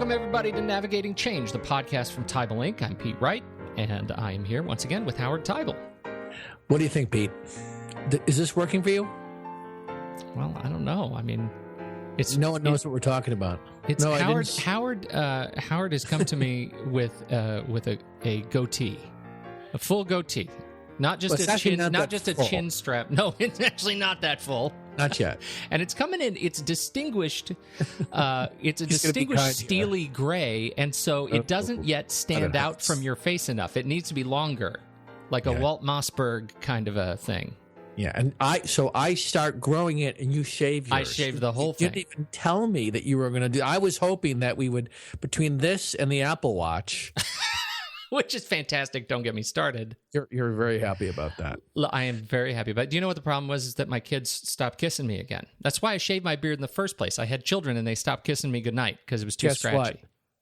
Welcome, everybody, to Navigating Change, the podcast from Teibel Inc. I'm Pete Wright, and I am here once again with Howard Teibel. What do you think, Pete? Is this working for you? Well, I don't know. I mean, no one knows what we're talking about. It's no, Howard has come to me with a goatee, a full goatee, not just a chin strap. No, it's actually not that full. Not yet. And it's coming in. It's distinguished. It's a distinguished steely gray, and so it doesn't yet stand out from your face enough. It needs to be longer, like a Walt Mossberg kind of a thing. Yeah, and I start growing it, and you shave yours. I shaved the whole thing. You didn't even tell me that you were going to do. I was hoping that we would, between this and the Apple Watch. Which is fantastic. Don't get me started. You're very happy about that. I am very happy about it. Do you know what the problem was? Is that my kids stopped kissing me again. That's why I shaved my beard in the first place. I had children and they stopped kissing me goodnight because it was too scratchy. What?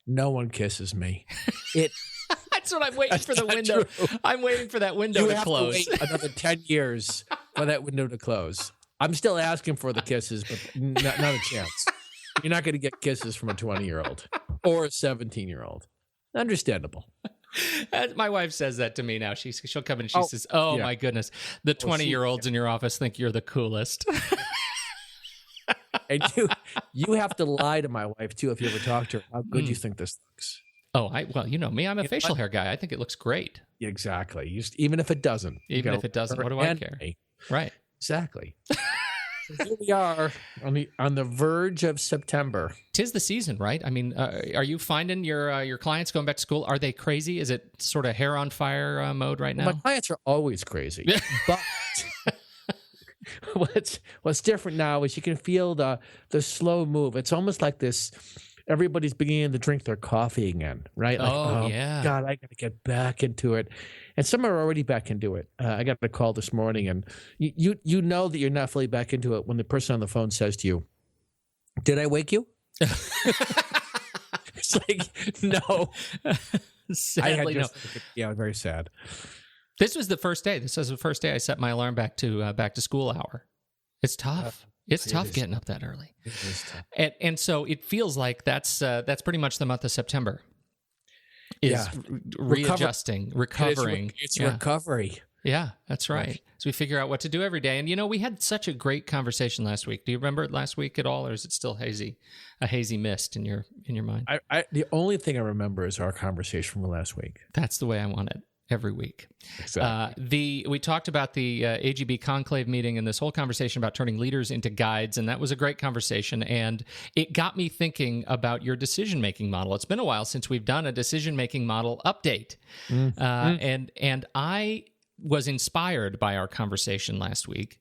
No one kisses me. That's what I'm waiting for the window. True. I'm waiting for that window to close. You have to wait another 10 years for that window to close. I'm still asking for the kisses, but not a chance. You're not going to get kisses from a 20-year-old or a 17-year-old. Understandable. My wife says that to me now. She'll come in and she says, my goodness, the 20-year-olds in your office think you're the coolest. And you have to lie to my wife, too, if you ever talk to her, how good you think this looks. Oh, well, you know me. I'm a facial hair guy. I think it looks great. Exactly. Even if it doesn't. Even if it doesn't, what do I care? Right. Exactly. So here we are on the verge of September. 'Tis the season, right? I mean, are you finding your clients going back to school? Are they crazy? Is it sort of hair on fire mode right now? Well, my clients are always crazy. But what's different now is you can feel the slow move. It's almost like this. Everybody's beginning to drink their coffee again, right? Like, yeah. God, I got to get back into it. And some are already back into it. I got a call this morning, and you know that you're not fully back into it when the person on the phone says to you, "Did I wake you?" It's like, no. Sadly, no. Yeah, very sad. This was the first day. This was the first day I set my alarm back to school hour. It's tough. It's tough getting up that early. It is tough. And so it feels like that's pretty much the month of September. Readjusting, recovering. It's recovery. Yeah, that's right. So we figure out what to do every day. And, we had such a great conversation last week. Do you remember it last week at all, or is it still a hazy mist in your mind? The only thing I remember is our conversation from last week. That's the way I want it. Every week. Exactly. We talked about the AGB conclave meeting and this whole conversation about turning leaders into guides, and that was a great conversation, and it got me thinking about your decision-making model. It's been a while since we've done a decision-making model update, and I was inspired by our conversation last week,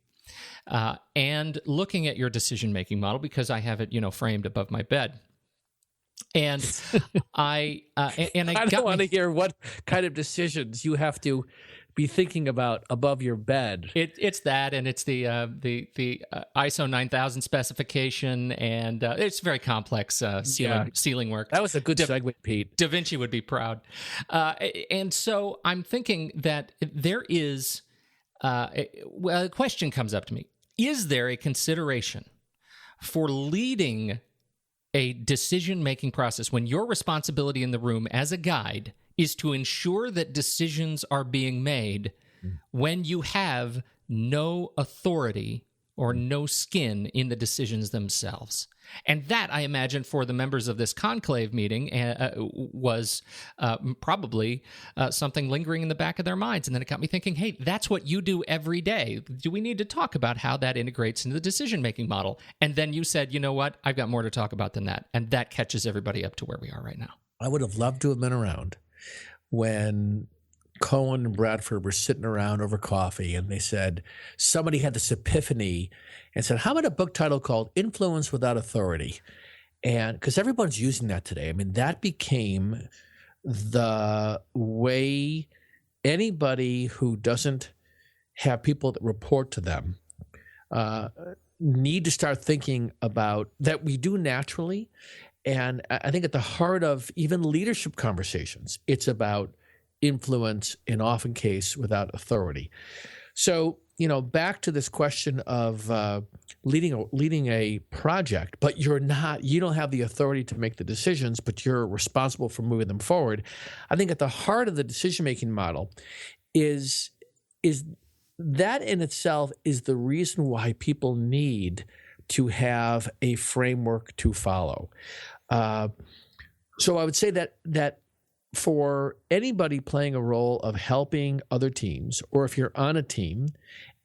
and looking at your decision-making model because I have it, framed above my bed. And I don't want to hear what kind of decisions you have to be thinking about above your bed. It's that, and it's the ISO 9000 specification, and it's very complex ceiling work. That was a good segue, Pete. Da Vinci would be proud. And so I'm thinking that there is a question comes up to me: is there a consideration for leading a decision-making process when your responsibility in the room as a guide is to ensure that decisions are being made when you have no authority or no skin in the decisions themselves? And that, I imagine, for the members of this conclave meeting was probably something lingering in the back of their minds. And then it got me thinking, hey, that's what you do every day. Do we need to talk about how that integrates into the decision-making model? And then you said, you know what? I've got more to talk about than that. And that catches everybody up to where we are right now. I would have loved to have been around when Cohen and Bradford were sitting around over coffee, and they said, somebody had this epiphany and said, how about a book title called Influence Without Authority? And because everyone's using that today. I mean, that became the way anybody who doesn't have people that report to them need to start thinking about that we do naturally. And I think at the heart of even leadership conversations, it's about influence, in often case without authority. So back to this question of leading a project, but you don't have the authority to make the decisions, but you're responsible for moving them forward. I think at the heart of the decision-making model is that in itself is the reason why people need to have a framework to follow. So I would say that for anybody playing a role of helping other teams, or if you're on a team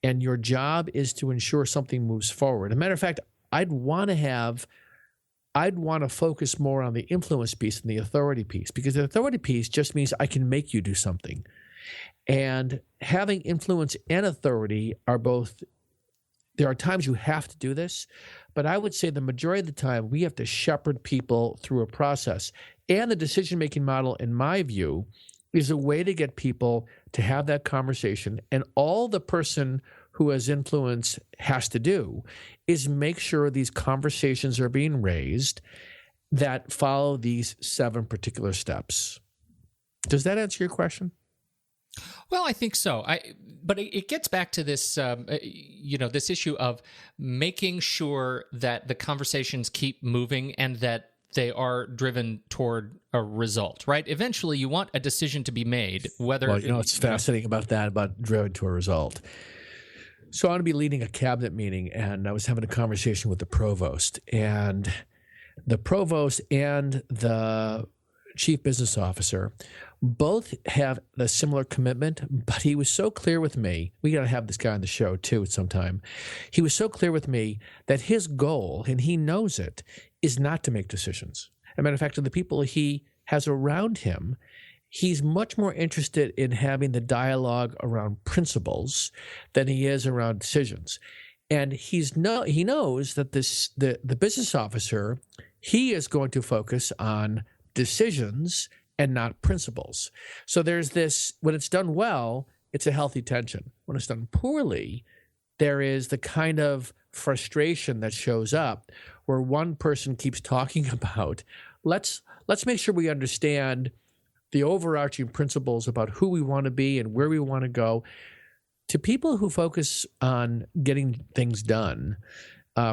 and your job is to ensure something moves forward. As a matter of fact, I'd want to focus more on the influence piece than the authority piece, because the authority piece just means I can make you do something. And having influence and authority are both, there are times you have to do this, but I would say the majority of the time we have to shepherd people through a process. And the decision-making model, in my view, is a way to get people to have that conversation. And all the person who has influence has to do is make sure these conversations are being raised that follow these 7 particular steps. Does that answer your question? Well, I think so. But it gets back to this, this issue of making sure that the conversations keep moving and that they are driven toward a result, right? Eventually, you want a decision to be made, whether... Well, it's fascinating about that, about driven to a result. So I'm going to be leading a cabinet meeting, and I was having a conversation with the provost. And the provost and the chief business officer both have a similar commitment, but he was so clear with me. We got to have this guy on the show, too, at some time. He was so clear with me that his goal, and he knows it, is not to make decisions. As a matter of fact, of the people he has around him, he's much more interested in having the dialogue around principles than he is around decisions. And he knows that the business officer, he is going to focus on decisions and not principles. So there's this, when it's done well, it's a healthy tension. When it's done poorly, there is the kind of frustration that shows up where one person keeps talking about, let's make sure we understand the overarching principles about who we want to be and where we want to go. To people who focus on getting things done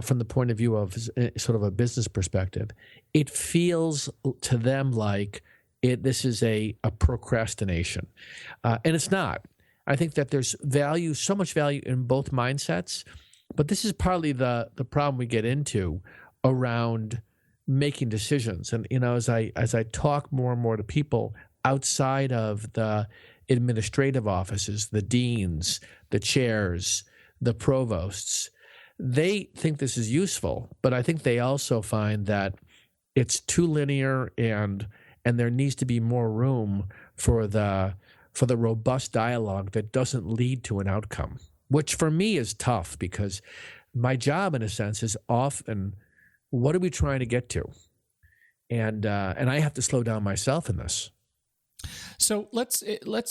from the point of view of sort of a business perspective, it feels to them like this is a procrastination. And it's not. I think that there's value, so much value in both mindsets, but this is partly the problem we get into around making decisions. And, as I talk more and more to people outside of the administrative offices, the deans, the chairs, the provosts, they think this is useful, but I think they also find that it's too linear and there needs to be more room for the robust dialogue that doesn't lead to an outcome, which for me is tough because my job, in a sense, is often, what are we trying to get to? And I have to slow down myself in this. So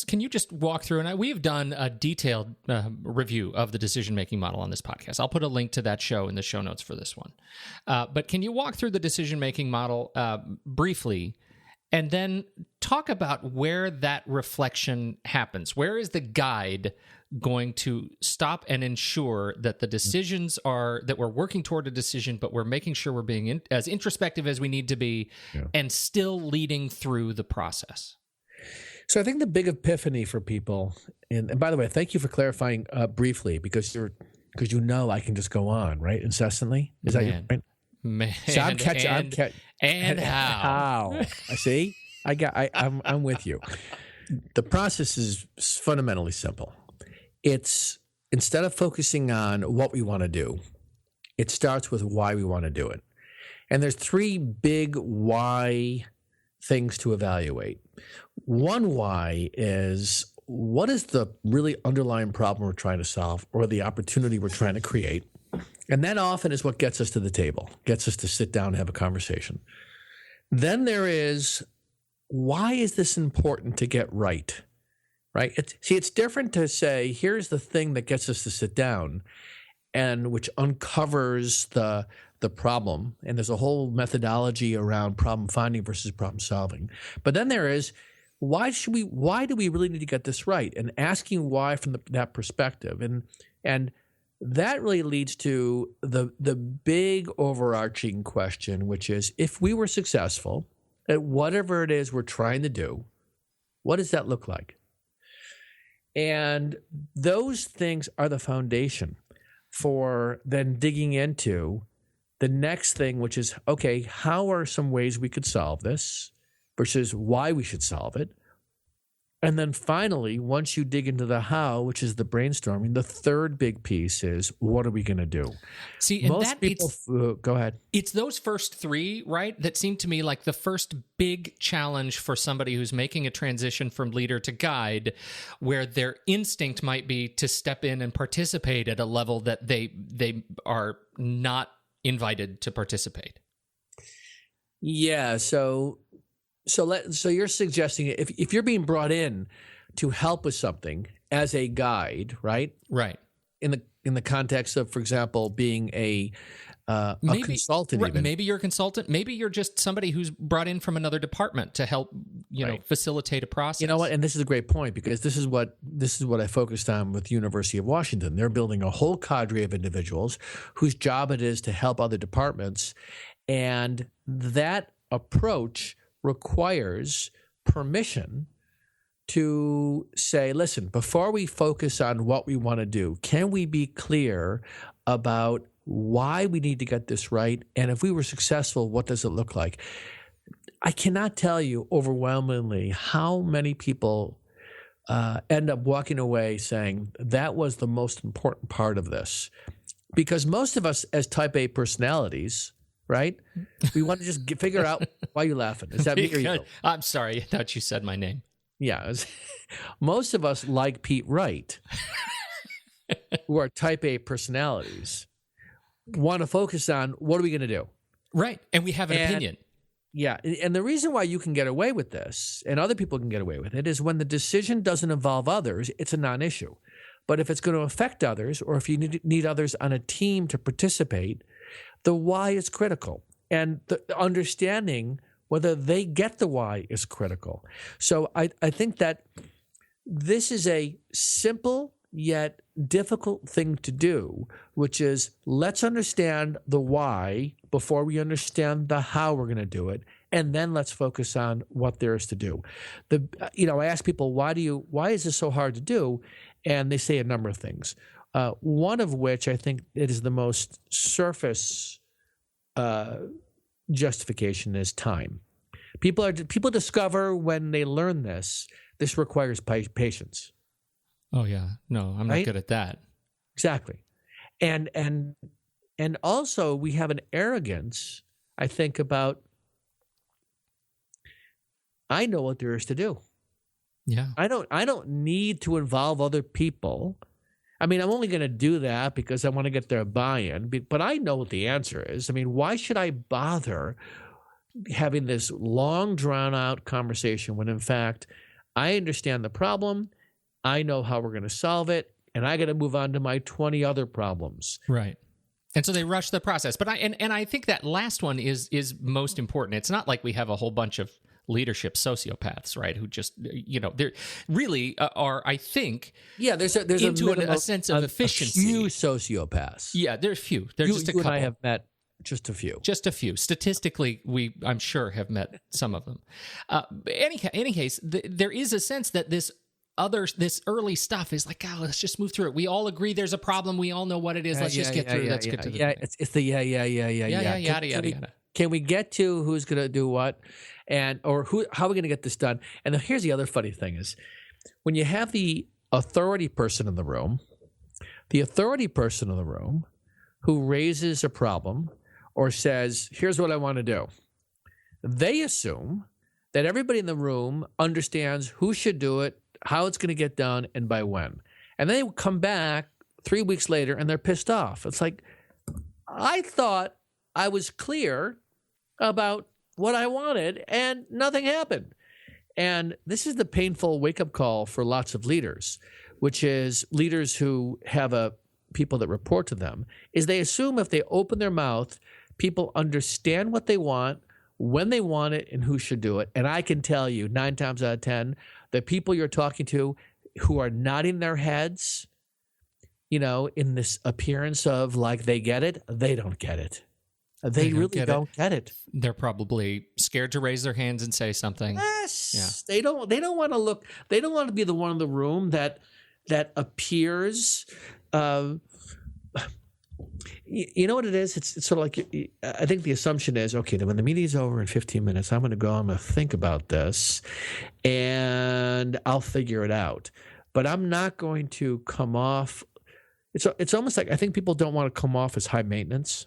can you just walk through, and we've done a detailed review of the decision-making model on this podcast. I'll put a link to that show in the show notes for this one. But can you walk through the decision-making model briefly, and then talk about where that reflection happens? Where is the guide going to stop and ensure that the decisions are, that we're working toward a decision, but we're making sure we're being as introspective as we need to be, and still leading through the process? So I think the big epiphany for people, and by the way, thank you for clarifying briefly, because I can just go on, right, incessantly. Is that your point? Man, so I'm catching. And how? I see. I'm with you. The process is fundamentally simple. It's, instead of focusing on what we want to do, it starts with why we want to do it. And there's 3 big why things to evaluate. One why is, what is the really underlying problem we're trying to solve, or the opportunity we're trying to create? And that often is what gets us to the table, gets us to sit down and have a conversation. Then there is, why is this important to get right? Right? It's different to say, here's the thing that gets us to sit down, and which uncovers the problem. And there's a whole methodology around problem finding versus problem solving. But then there is, why do we really need to get this right? And asking why from that perspective. And And that really leads to the big overarching question, which is, if we were successful at whatever it is we're trying to do, what does that look like? And those things are the foundation for then digging into the next thing, which is, okay, how are some ways we could solve this versus why we should solve it? And then finally, once you dig into the how, which is the brainstorming, the third big piece is, what are we going to do? See, and most people, go ahead. It's those first three, right, that seem to me like the first big challenge for somebody who's making a transition from leader to guide, where their instinct might be to step in and participate at a level that they are not invited to participate. Yeah, so you're suggesting if you're being brought in to help with something as a guide, right? Right. In the context of, for example, being a consultant, right, even. Maybe you're a consultant. Maybe you're just somebody who's brought in from another department to help, right, facilitate a process. You know what? And this is a great point, because this is what I focused on with the University of Washington. They're building a whole cadre of individuals whose job it is to help other departments, and that approach requires permission to say, listen, before we focus on what we want to do, can we be clear about why we need to get this right? And if we were successful, what does it look like? I cannot tell you overwhelmingly how many people end up walking away saying that was the most important part of this. Because most of us as type A personalities, right? We want to just figure out why you're laughing. Is that me or you? I'm sorry. I thought you said my name. Yeah. Most of us, like Pete Wright, who are type A personalities, want to focus on what are we going to do? Right. And we have an opinion. Yeah. And the reason why you can get away with this and other people can get away with it is when the decision doesn't involve others, it's a non-issue. But if it's going to affect others, or if you need others on a team to participate, the why is critical, and the understanding whether they get the why is critical. So I think that this is a simple yet difficult thing to do, which is, let's understand the why before we understand the how we're going to do it, and then let's focus on what there is to do. I ask people, why is this so hard to do? And they say a number of things. One of which I think it is the most surface justification is time. People discover when they learn this requires patience. Oh yeah, no, I'm not good at that. Exactly, and also we have an arrogance, I think, about, I know what there is to do. Yeah, I don't need to involve other people. I mean, I'm only going to do that because I want to get their buy-in, but I know what the answer is. I mean, why should I bother having this long, drawn-out conversation when, in fact, I understand the problem, I know how we're going to solve it, and I got to move on to my 20 other problems. Right. And so they rush the process. But I think that last one is most important. It's not like we have a whole bunch of leadership sociopaths, right? Who just, they're really are, I think, there's into a sense of efficiency. A few sociopaths. Yeah, there's few. There's just a couple. You and I have met just a few. Just a few. Statistically, I'm sure, have met some of them. Any case, there is a sense that this early stuff is like, let's just move through it. We all agree there's a problem. We all know what it is. Let's just get through it. Let's get to the thing. It's the yada. Can we get to who's going to do what, or how are we going to get this done? And here's the other funny thing is, when you have the authority person in the room who raises a problem or says, here's what I want to do, they assume that everybody in the room understands who should do it, how it's going to get done, and by when. And they come back 3 weeks later and they're pissed off. It's like, I thought I was clear about what I wanted and nothing happened. And this is the painful wake-up call for lots of leaders, which is leaders who have people that report to them, is they assume if they open their mouth, people understand what they want, when they want it, and who should do it. And I can tell you 9 times out of 10, the people you're talking to who are nodding their heads in this appearance of like they get it, they don't get it. They really don't get it. They're probably scared to raise their hands and say something. Yes. Yeah. They don't want to look. They don't want to be the one in the room that appears. You know what it is? It's sort of like, I think the assumption is, okay, then when the meeting's over in 15 minutes, I'm going to think about this and I'll figure it out. But I'm not going to come off. It's almost like I think people don't want to come off as high maintenance.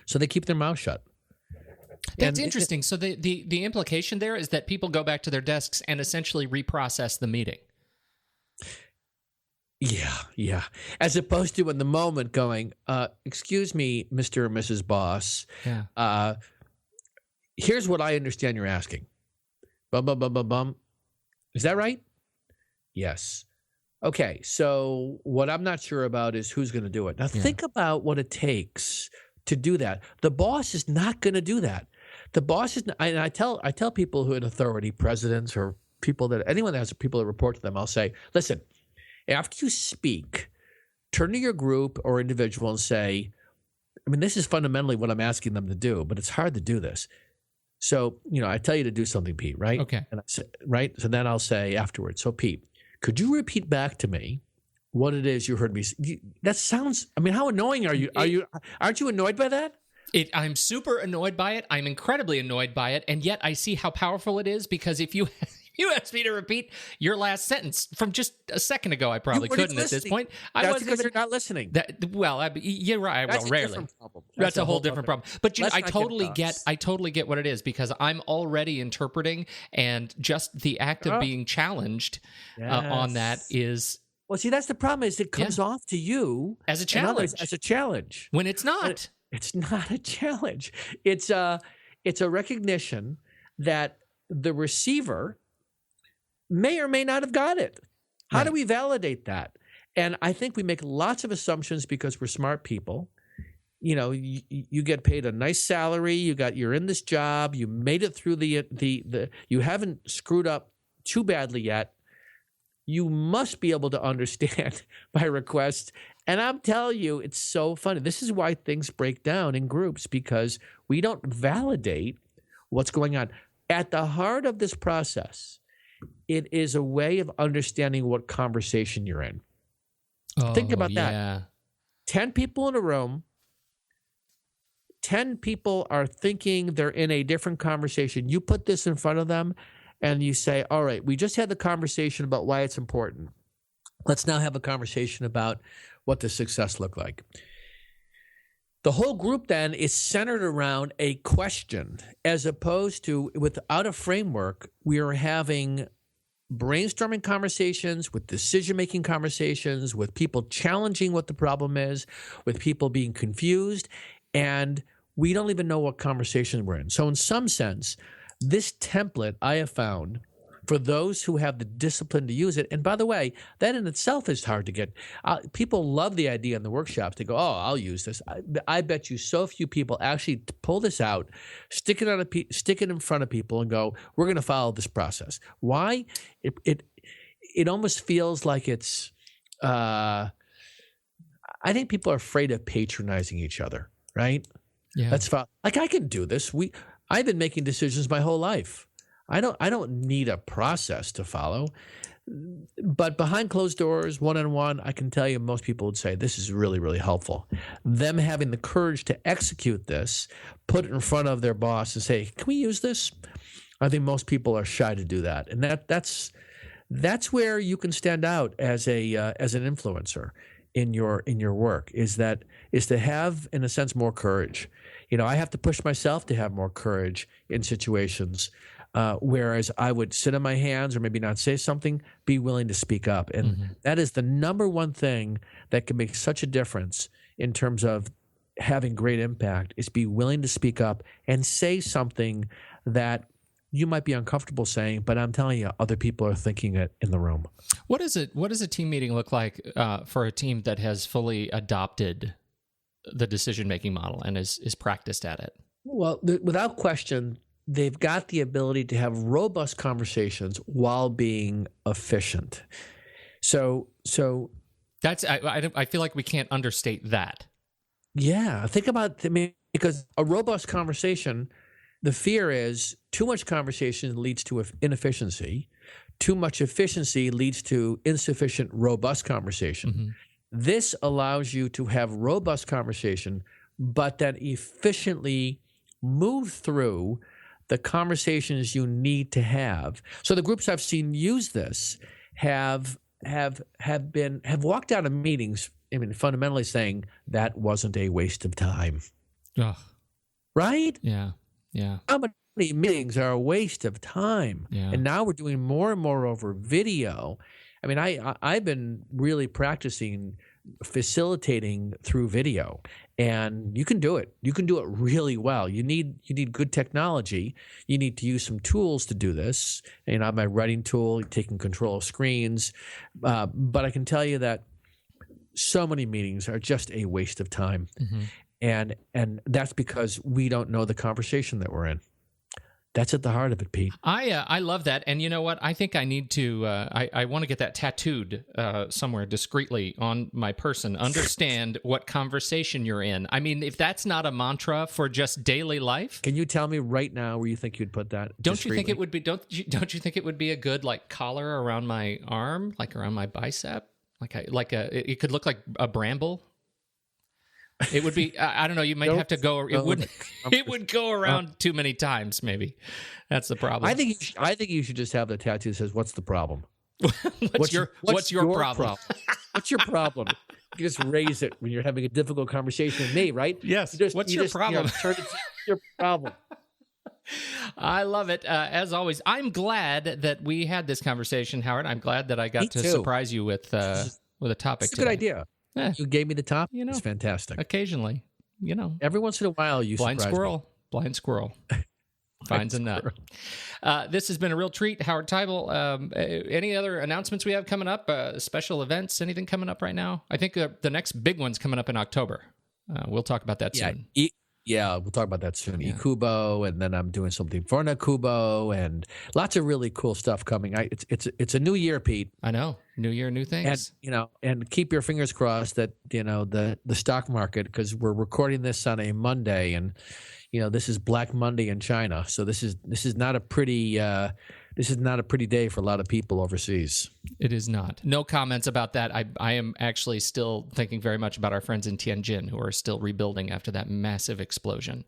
So they keep their mouth shut. That's interesting. So the implication there is that people go back to their desks and essentially reprocess the meeting. Yeah. As opposed to in the moment going, excuse me, Mr. or Mrs. Boss. Yeah. Here's what I understand you're asking. Bum, bum, bum, bum, bum. Is that right? Yes. Okay. So what I'm not sure about is who's going to do it. Now think about what it takes to do that. The boss is not going to do that. The boss is not, and I tell people who are in authority, presidents or anyone that has people that report to them, I'll say, listen, after you speak, turn to your group or individual and say, this is fundamentally what I'm asking them to do, but it's hard to do this. So, I tell you to do something, Pete, right? Okay. And I say, right? So then I'll say afterwards, so Pete, could you repeat back to me what it is you heard me say? That sounds, how annoying are you? Aren't you annoyed by that? I'm super annoyed by it. I'm incredibly annoyed by it. And yet I see how powerful it is, because if you asked me to repeat your last sentence from just a second ago, I probably couldn't at this point. That's because you're not listening. You're right. That's rarely. That's a whole different problem. But I totally get what it is, because I'm already interpreting, and just the act of being challenged on that is. Well, see, that's the problem. Is it comes off to you as a challenge. As a challenge when it's not. It's not a challenge. It's a recognition that the receiver may or may not have got it. How do we validate that? And I think we make lots of assumptions because we're smart people. You get paid a nice salary. You're in this job. You made it through you haven't screwed up too badly yet. You must be able to understand my request. And I'm telling you, it's so funny. This is why things break down in groups, because we don't validate what's going on. At the heart of this process, it is a way of understanding what conversation you're in. Think about that. 10 people in a room, 10 people are thinking they're in a different conversation. You put this in front of them and you say, all right, we just had the conversation about why it's important. Let's now have a conversation about what the success looked like. The whole group then is centered around a question, as opposed to without a framework, we are having brainstorming conversations, with decision-making conversations, with people challenging what the problem is, with people being confused, and we don't even know what conversation we're in. So in some sense, this template I have found for those who have the discipline to use it. And by the way, that in itself is hard to get. People love the idea in the workshops. They go, oh, I'll use this. I bet you so few people actually pull this out, stick it in front of people and go, we're going to follow this process. Why? It almost feels like it's I think people are afraid of patronizing each other, right? Yeah. Like, I can do this. I've been making decisions my whole life. I don't need a process to follow. But behind closed doors, one-on-one, I can tell you most people would say this is really, really helpful. Them having the courage to execute this, put it in front of their boss and say, can we use this? I think most people are shy to do that. And that's where you can stand out as an influencer in your work, is to have, in a sense, more courage. I have to push myself to have more courage in situations. Whereas I would sit on my hands or maybe not say something, be willing to speak up. And that is the number one thing that can make such a difference in terms of having great impact, is be willing to speak up and say something that you might be uncomfortable saying, but I'm telling you, other people are thinking it in the room. What does a team meeting look like for a team that has fully adopted the decision-making model and is practiced at it? Well, without question, they've got the ability to have robust conversations while being efficient. So I feel like we can't understate that. Yeah, think about because a robust conversation, the fear is too much conversation leads to inefficiency. Too much efficiency leads to insufficient, robust conversation. Mm-hmm. This allows you to have robust conversation, but then efficiently move through the conversations you need to have. So the groups I've seen use this have walked out of meetings, fundamentally saying that wasn't a waste of time. Ugh. Right? Yeah. How many meetings are a waste of time? Yeah. And now we're doing more and more over video. I've been really practicing facilitating through video, and you can do it. You can do it really well. You need good technology. You need to use some tools to do this. I have my writing tool, taking control of screens. But I can tell you that so many meetings are just a waste of time. Mm-hmm. And that's because we don't know the conversation that we're in. That's at the heart of it, Pete. I love that, and you know what? I think I need to. I want to get that tattooed somewhere discreetly on my person. Understand what conversation you're in. If that's not a mantra for just daily life, can you tell me right now where you think you'd put that? Don't discreetly? you think it would be? Don't you think it would be a good collar around my arm, around my bicep, it could look like a bramble. It would be. I don't know. You might have to go. It would. It would go around too many times. Maybe that's the problem. I think you should just have the tattoo that says, "What's the problem?" What's your problem? What's your problem? You just raise it when you're having a difficult conversation with me, right? Yes. What's your problem? Turn it to your problem. I love it. As always, I'm glad that we had this conversation, Howard. I'm glad that I got to surprise you with a topic. It's a good idea. You gave me the top. It's fantastic. Occasionally, every once in a while, you blind squirrel finds a nut. This has been a real treat, Howard Teibel. Any other announcements we have coming up? Special events? Anything coming up right now? I think the next big one's coming up in October. We'll talk about that soon. Yeah, we'll talk about that soon. Yeah. Ikubo, and then I'm doing something for Nakubo, and lots of really cool stuff coming. It's a new year, Pete. I know, new year, new things. And keep your fingers crossed that the stock market, because we're recording this on a Monday, and this is Black Monday in China, so this is not a pretty day for a lot of people overseas. It is not. No comments about that. I am actually still thinking very much about our friends in Tianjin who are still rebuilding after that massive explosion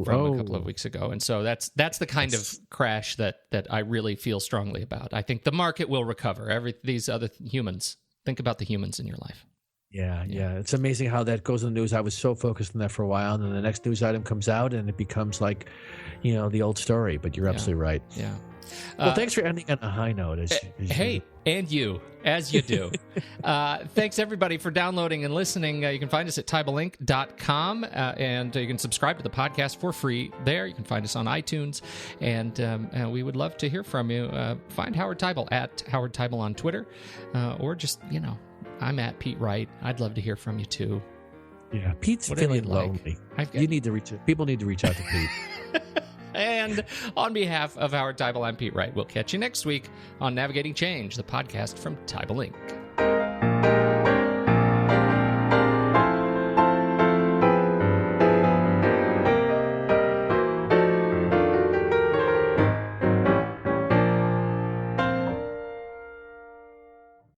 from a couple of weeks ago. And so that's the kind of crash that I really feel strongly about. I think the market will recover. These other humans, think about the humans in your life. Yeah. It's amazing how that goes in the news. I was so focused on that for a while, and then the next news item comes out, and it becomes like, the old story. But you're absolutely right. Yeah. Well, thanks for ending on a high note. And you, as you do. Thanks, everybody, for downloading and listening. You can find us at TeibelInc.com, and you can subscribe to the podcast for free there. You can find us on iTunes, and we would love to hear from you. Find Howard Teibel at Howard Teibel on Twitter, or just, I'm at Pete Wright. I'd love to hear from you, too. Yeah, Pete's feeling lonely. You need to people need to reach out to Pete. And on behalf of Howard Teibel, I'm Pete Wright. We'll catch you next week on Navigating Change, the podcast from Teibel Inc.